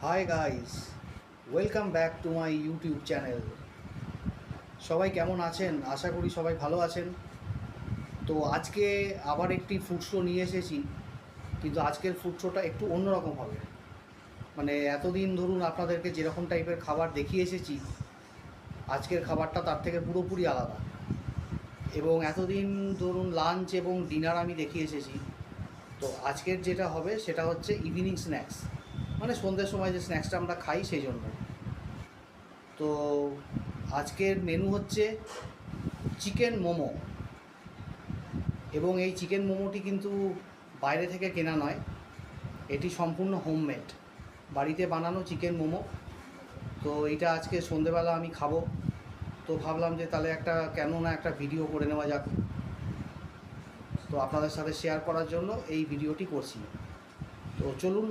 Hi guys, welcome back to my YouTube channel. সবাই কেমন আছেন? আশা করি সবাই ভালো আছেন। তো আজকে আবার একটি ফুড শো নিয়ে এসেছি, কিন্তু আজকের ফুড শোটা একটু অন্যরকম হবে। মানে এতদিন ধরুন আপনাদেরকে যেরকম টাইপের খাবার দেখিয়ে এসেছি, আজকের খাবারটা তার থেকে পুরোপুরি আলাদা। এবং এতদিন ধরুন লাঞ্চ এবং ডিনার আমি দেখিয়ে এসেছি, তো আজকের যেটা হবে সেটা হচ্ছে ইভিনিং স্ন্যাক্স, মানে সন্ধ্যের সময় যে স্ন্যাক্সটা আমরা খাই সেই জন্য। তো আজকের মেনু হচ্ছে চিকেন মোমো। এবং এই চিকেন মোমোটি কিন্তু বাইরে থেকে কেনা নয়, এটি সম্পূর্ণ হোমমেড, বাড়িতে বানানো চিকেন মোমো। তো এইটা আজকে সন্ধেবেলা আমি খাবো। তো ভাবলাম যে তাহলে কেন না একটা ভিডিও করে নেওয়া যাক। তো আপনাদের সাথে শেয়ার করার জন্য এই ভিডিওটি করছি। তো চলুন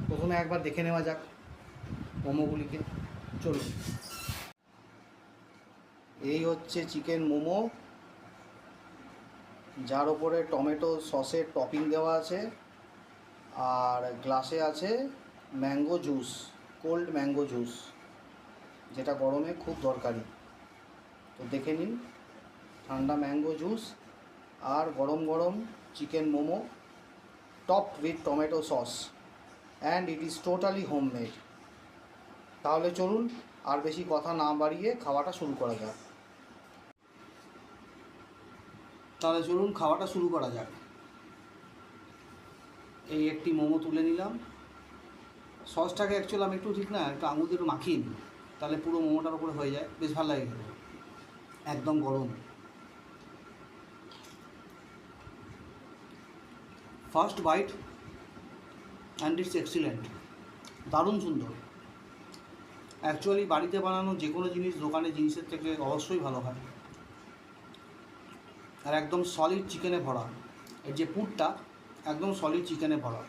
প্রথমে একবার দেখে নেওয়া যাক মোমোগুলিকে। চলুন। এই হচ্ছে চিকেন মোমো, যার ওপরে টমেটো সসের টপিং দেওয়া আছে, আর গ্লাসে আছে mango juice, cold mango juice, যেটা গরমে খুব দরকারি। তো দেখে নিন, ঠান্ডা ম্যাঙ্গো জুস আর গরম গরম chicken momo, topped with tomato sauce, and it is totally homemade. তাহলে চলুন আর বেশি কথা না বাড়িয়ে খাওয়াটা শুরু করা যাক। এই একটি মোমো তুলে নিলাম। সসটাকে অ্যাকচুয়ালি আমি একটু আঙুল দিয়ে একটু মাখিয়ে নিই, তাহলে পুরো মোমোটার উপরে হয়ে যায়, বেশ ভালো লাগে খেতে। একদম গরম। First bite and it's excellent, দারুণ সুন্দর। অ্যাকচুয়ালি বাড়িতে বানানো যে কোনো জিনিস দোকানের জিনিসের থেকে অবশ্যই ভালো হয়। আর একদম সলিড চিকেনে ভরা, এর যে পুরটা একদম সলিড চিকেনে ভরা।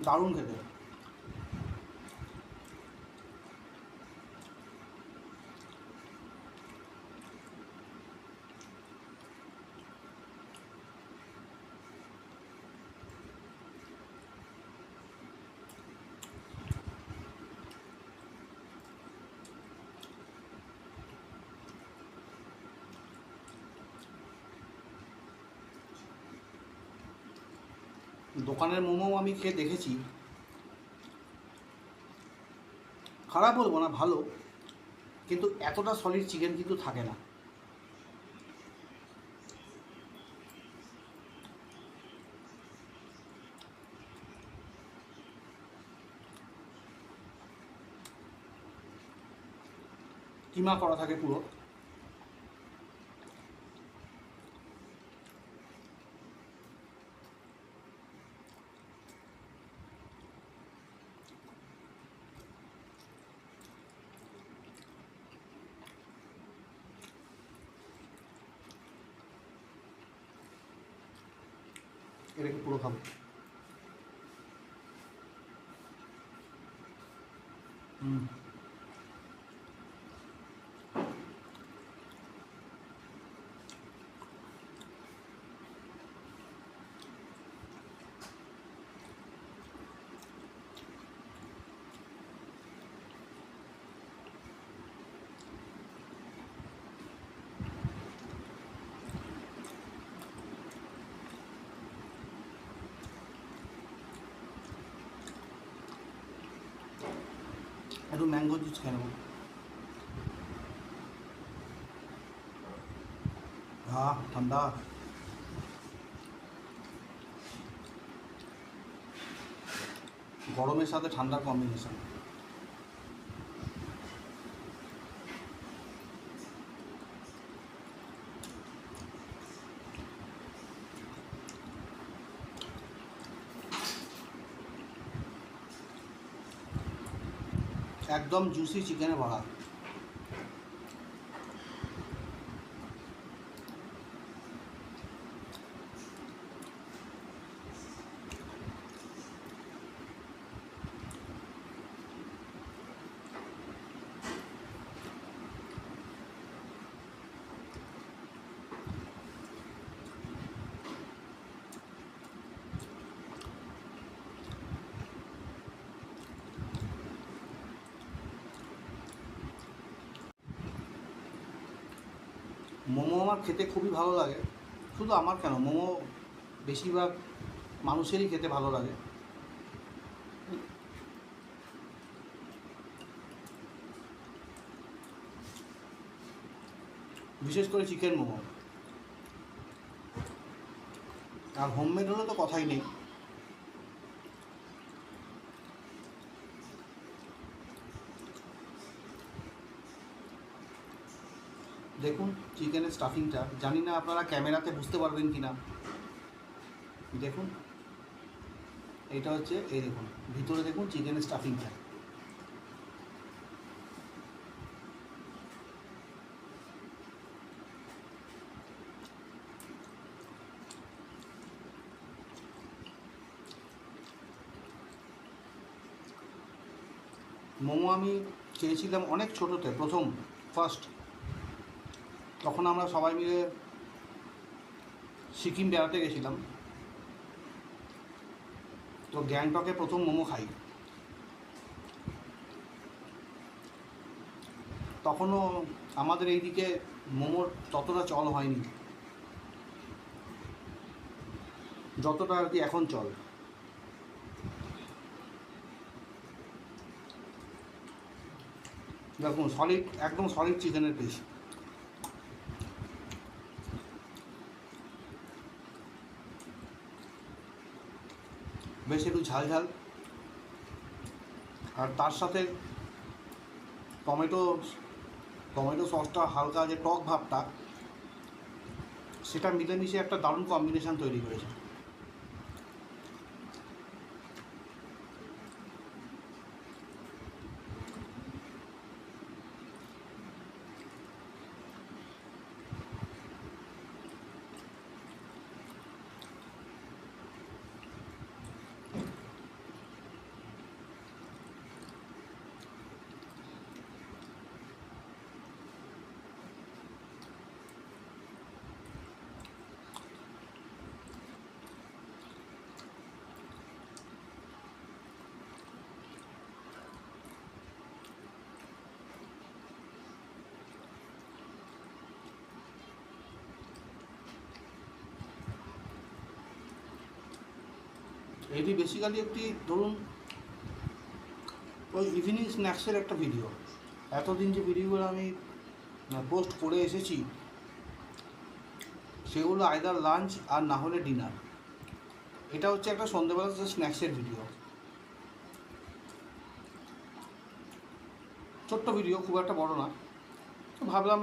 দারুণ খেতে। দোকানের মোমো আমি খেয়ে দেখেছি, খারাপ বলবো না, ভালো, কিন্তু এতটা সলিড চিকেন কিন্তু থাকে না। কিমা করা থাকে পুরো। এটাকে পুরো খাবো। হুম, একটু ম্যাঙ্গো জুস খেয়ে নেবো। ঠান্ডা। গরমের সাথে ঠান্ডার কম্বিনেশন। একদম জুসি চিকেনে ভরা। মোমো আমার খেতে খুবই ভালো লাগে। শুধু আমার কেন, মোমো বেশিরভাগ মানুষেরই খেতে ভালো লাগে। বিশেষ করে চিকেন মোমো। আর হোমমেড হলে তো কথাই নেই। দেখুন চিকেনের স্টাফিংটা, জানি না আপনারা ক্যামেরাতে বুঝতে পারবেন কি না। দেখুন এইটা হচ্ছে, এই দেখুন ভিতরে দেখুন চিকেনের স্টাফিংটা। মোমো আমি খেয়েছিলাম অনেক ছোটোতে, প্রথম ফার্স্ট, তখন আমরা সবাই মিলে সিকিম বেড়াতে গেছিলাম। তো গ্যাংটকে প্রথম মোমো খাই। তখনও আমাদের এইদিকে মোমোর ততটা চল হয়নি যতটা আর কি এখন চল। দেখুন সলিড, একদম সলিড চিকেনের পিস। বেশ একটু ঝাল ঝাল, আর তার সাথে টমেটো টমেটো সসটা, হালকা যে টক ভাবটা, সেটা মিলেমিশে একটা দারুণ কম্বিনেশান তৈরি করেছে। এটি বেসিক্যালি একটি, ধরুন ওই ইভিনিং স্ন্যাক্সের একটা ভিডিও। এতদিন যে ভিডিওগুলো আমি পোস্ট করে এসেছি, সেগুলো আইদার লাঞ্চ আর না হলে ডিনার। এটা হচ্ছে একটা সন্ধ্যেবেলা স্ন্যাক্সের ভিডিও, ছোট্ট ভিডিও, খুব একটা বড় না। তো ভাবলাম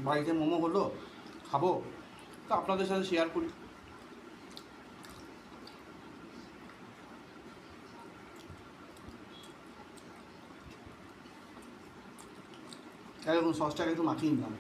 বাড়িতে মোমো হলো, খাবো, তো আপনাদের সাথে শেয়ার করি। এরকম সসটাকে একটু মাখিয়ে নিলাম।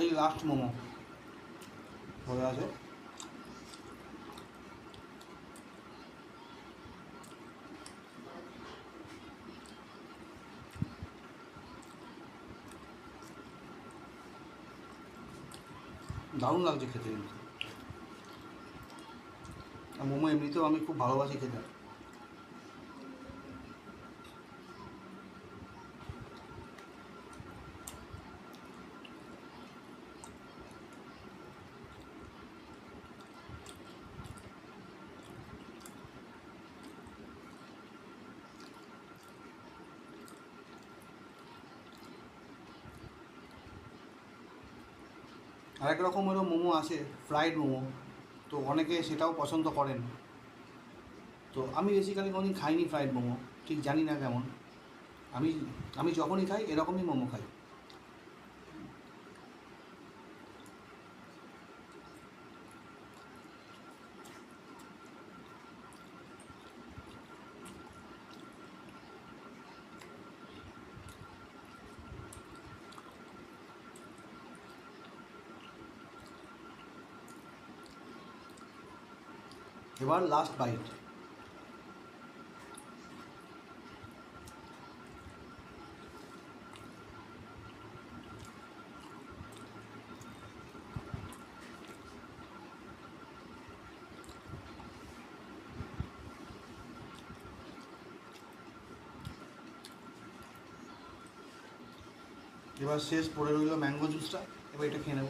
এই লাস্ট মোমো হয়ে আছে। দারুণ লাগছে খেতে কিন্তু। আর মোমো এমনিতেও আমি খুব ভালোবাসি খেতে। আরেক রকমেরও মোমো আছে, ফ্রাইড মোমো, তো অনেকে সেটাও পছন্দ করেন। তো আমি বেসিক্যালি কোনোদিন খাইনি ফ্রাইড মোমো, ঠিক জানি না কেমন। আমি আমি যখনই খাই এরকমই মোমো খাই। এবার লাস্ট বাইট। এবার শেষ পড়ে রইল ম্যাঙ্গো জুসটা, এবার এটা খেয়ে নেব।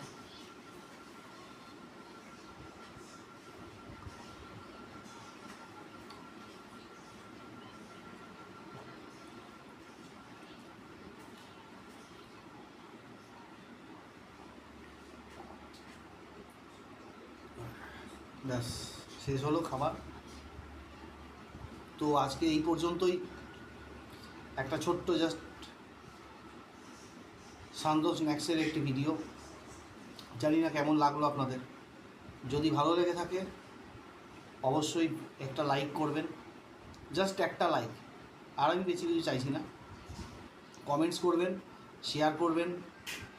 ব্যাস শেষ হলো খাবার। তো আজকে এই পর্যন্তই, একটা ছোট্ট জাস্ট সান্দো স্ন্যাক্সের একটি ভিডিও। জানি না কেমন লাগলো আপনাদের। যদি ভালো লেগে থাকে অবশ্যই একটা লাইক করবেন, জাস্ট একটা লাইক, আর আমি বেশি কিছু চাইছি না। কমেন্টস করবেন, শেয়ার করবেন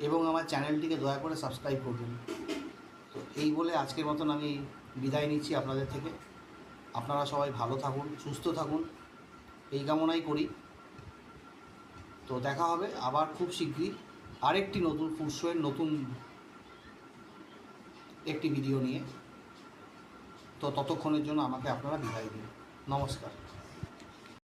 এবং আমার চ্যানেলটিকে দয়া করে সাবস্ক্রাইব করবেন। তো এই বলে আজকের মতন আমি বিদায় নিচ্ছি আপনাদের থেকে। আপনারা সবাই ভালো থাকুন, সুস্থ থাকুন, এই কামনাই করি। তো দেখা হবে আবার খুব শীঘ্রই আরেকটি নতুন ফুড শোয়ের নতুন একটি ভিডিও নিয়ে। তো ততক্ষণের জন্য আমাকে আপনারা বিদায় দিন। নমস্কার।